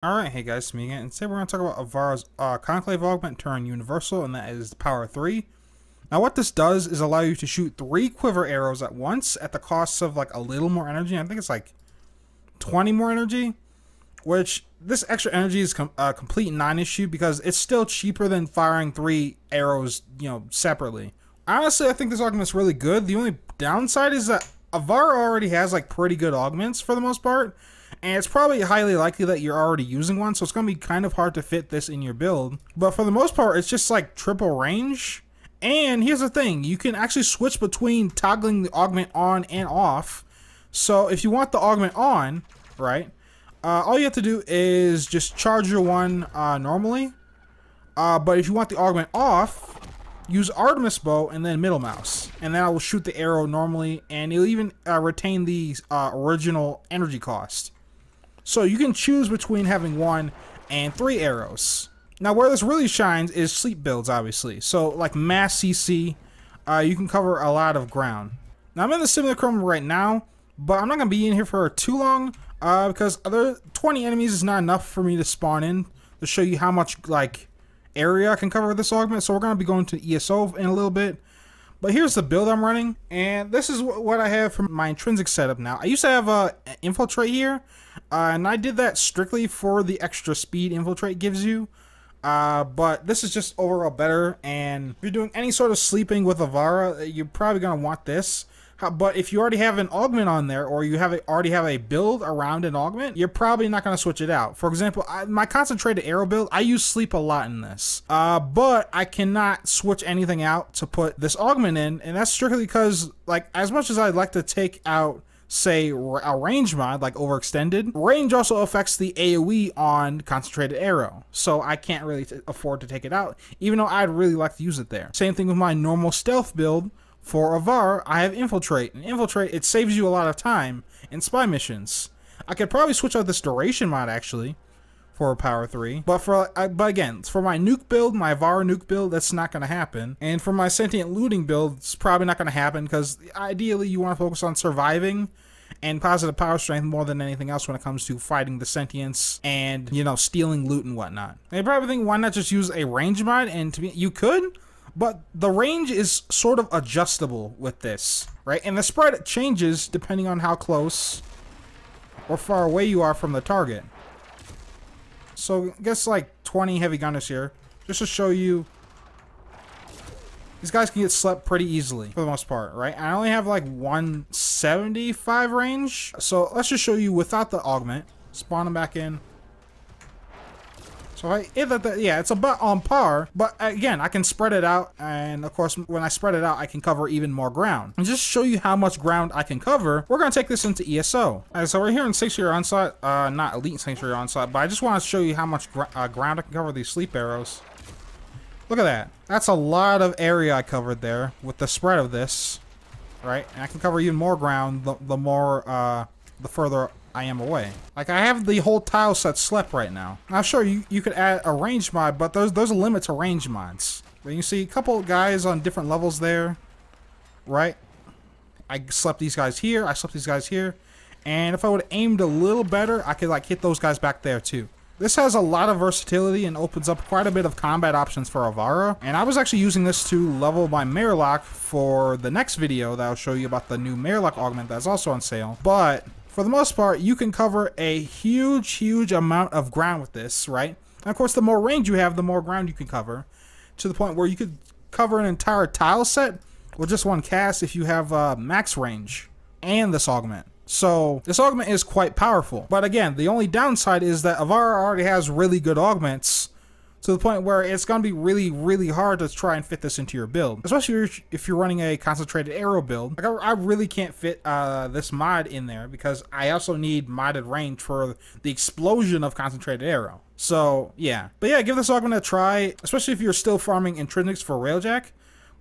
Alright, hey guys, it's me again, and today we're going to talk about Ivara's Conclave Augment turn Universal, and that is the power 3. Now what this does is allow you to shoot 3 quiver arrows at once at the cost of like a little more energy. I think it's like 20 more energy, which this extra energy is a complete non-issue because it's still cheaper than firing 3 arrows, separately. Honestly, I think this augment's really good. The only downside is that Ivara already has like pretty good augments for the most part. And it's probably highly likely that you're already using one, so it's going to be kind of hard to fit this in your build. But for the most part, it's just like triple range. And here's the thing, you can actually switch between toggling the augment on and off. So if you want the augment on, right, all you have to do is just charge your one normally. But if you want the augment off, use Artemis bow and then middle mouse. And then I will shoot the arrow normally, and you'll even retain the original energy cost. So you can choose between having 1 and 3 arrows. Now where this really shines is sleep builds, obviously. So like mass CC, you can cover a lot of ground. Now I'm in the simulacrum right now, but I'm not going to be in here for too long because 20 enemies is not enough for me to spawn in to show you how much like area I can cover with this augment. So we're going to be going to ESO in a little bit. But here's the build I'm running, and this is what I have for my intrinsic setup now. I used to have infiltrate here, and I did that strictly for the extra speed infiltrate gives you. But this is just overall better, and if you're doing any sort of sleeping with Ivara, you're probably going to want this. But if you already have an augment on there, or you already have a build around an augment, you're probably not going to switch it out. For example, my concentrated arrow build, I use sleep a lot in this. But I cannot switch anything out to put this augment in, and that's strictly because, like, as much as I'd like to take out, say, a range mod, like overextended, range also affects the AoE on concentrated arrow. So I can't really afford to take it out, even though I'd really like to use it there. Same thing with my normal stealth build. For Ivara, I have Infiltrate, and Infiltrate, it saves you a lot of time in spy missions. I could probably switch out this duration mod, actually, for Power 3. But again, for my nuke build, my Ivara nuke build, that's not going to happen. And for my sentient looting build, it's probably not going to happen, because ideally you want to focus on surviving and positive power strength more than anything else when it comes to fighting the sentients and, stealing loot and whatnot. And you probably think, why not just use a range mod? And to me, you could. But the range is sort of adjustable with this, right? And the spread changes depending on how close or far away you are from the target. So I guess like 20 heavy gunners here, just to show you. These guys can get slept pretty easily for the most part, right? I only have like 175 range. So let's just show you without the augment. Spawn them back in. So yeah, it's about on par, but again, I can spread it out, and of course, when I spread it out, I can cover even more ground. And just to show you how much ground I can cover, we're going to take this into ESO. So we're here in Sanctuary Onslaught, not Elite Sanctuary Onslaught, but I just want to show you how much ground I can cover with these sleep arrows. Look at that. That's a lot of area I covered there with the spread of this, right? And I can cover even more ground the further I am away. Like, I have the whole tile set slept right now. Now, sure, you could add a range mod, but there's a limit to range mods. But you see a couple guys on different levels there, right? I slept these guys here, I slept these guys here, and if I would have aimed a little better, I could, like, hit those guys back there, too. This has a lot of versatility and opens up quite a bit of combat options for Ivara. And I was actually using this to level my Murloc for the next video that I'll show you about the new Murloc augment that's also on sale. But for the most part, you can cover a huge amount of ground with this, right? And of course, the more range you have, the more ground you can cover, to the point where you could cover an entire tile set with just one cast if you have max range and this augment. So this augment is quite powerful. But again, the only downside is that Ivara already has really good augments, to the point where it's going to be really hard to try and fit this into your build. Especially if you're running a concentrated arrow build. Like, I really can't fit this mod in there, because I also need modded range for the explosion of concentrated arrow. So, yeah. But yeah, give this augment a try, especially if you're still farming intrinsics for Railjack.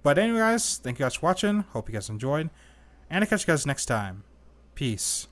But anyway, guys, thank you guys for watching. Hope you guys enjoyed. And I'll catch you guys next time. Peace.